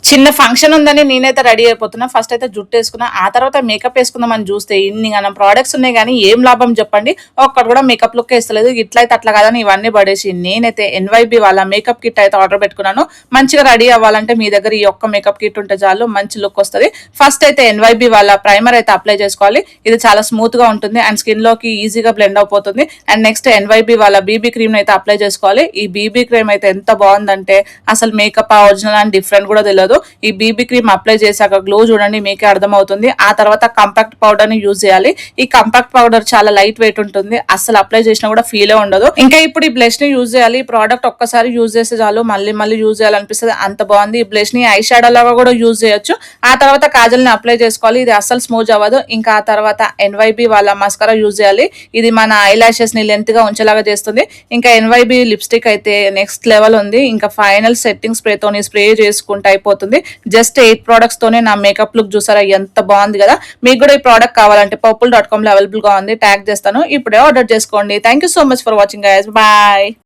చిన్న ఫంక్షన్ ఉందని నేనైతే రెడీ అయిపోతున్నా. ఫస్ట్ అయితే జుట్టు వేసుకున్నా, ఆ తర్వాత మేకప్ వేసుకుందామని చూస్తే ఇన్ని మనం ప్రోడక్ట్స్ ఉన్నాయి కానీ ఏం లాభం చెప్పండి. ఒక్కటి కూడా మేకప్ లుక్ వేస్తలేదు. ఇట్లయితే అట్లా కాదని ఇవన్నీ పడేసి నేనైతే ఎన్వైబి వాళ్ళ మేకప్ కిట్ అయితే ఆర్డర్ పెట్టుకున్నాను. మంచిగా రెడీ అవ్వాలంటే మీ దగ్గర ఈ ఒక్క మేకప్ కిట్ ఉంటే చాలు, మంచి లుక్ వస్తుంది. ఫస్ట్ అయితే ఎన్వైబి వాళ్ళ ప్రైమర్ అయితే అప్లై చేసుకోవాలి. ఇది చాలా స్మూత్ గా ఉంటుంది అండ్ స్కిన్ లోకి ఈజీగా బ్లెండ్ అయిపోతుంది. అండ్ నెక్స్ట్ ఎన్వైబి వాళ్ళ బీబీ క్రీమ్ అయితే అప్లై చేసుకోవాలి. ఈ బీబీ క్రీమ్ అయితే ఎంత బాగుందంటే అసలు మేకప్ ఒరిజినల్ అండ్ డిఫరెంట్ కూడా తెలియదు. ఈ బీబీ క్రీమ్ అప్లై చేశాక గ్లో చూడండి మీకే అర్థమవుతుంది. ఆ తర్వాత కంపాక్ట్ పౌడర్ ని యూజ్ చేయాలి. ఈ కంపాక్ట్ పౌడర్ చాలా లైట్ వెయిట్ ఉంటుంది, అసలు అప్లై చేసినా కూడా ఫీల్ ఉండదు. ఇంకా ఇప్పుడు ఈ బ్లష్ ని యూజ్ చేయాలి. ఈ ప్రోడక్ట్ ఒక్కసారి యూజ్ చేస్తే చాలు మళ్ళీ మళ్ళీ యూజ్ చేయాలనిపిస్తుంది, అంత బాగుంది. ఈ బ్లష్ ని ఐ షాడో లాగా కూడా యూజ్ చేయొచ్చు. ఆ తర్వాత కాజల్ ని అప్లై చేసుకోవాలి. ఇది అస్సలు స్మూత్ అవ్వదు. ఇంకా ఆ తర్వాత ఎన్వైబి వాళ్ళ మస్కరా యూజ్ చేయాలి. ఇది మన ఐ లాషెస్ ని లెంత్ గా ఉంచేలాగా చేస్తుంది. ఇంకా ఎన్వైబి లిప్స్టిక్ అయితే నెక్స్ట్ లెవెల్ ఉంది. ఇంకా ఫైనల్ సెట్టింగ్ స్ప్రే తోని స్ప్రే చేసుకుంటే అయిపోతుంది. జస్ట్ 8 ప్రొడక్ట్స్ తోనే నా మేకప్ లుక్ చూసారా ఎంత బాగుంది కదా. మీకు కూడా ఈ ప్రోడక్ట్ కావాలంటే purple.com లో అవైలబుల్ గా ఉంది, ట్యాగ్ చేస్తాను. ఇప్పుడే ఆర్డర్ చేసుకోండి. Thank you so much for watching guys, bye.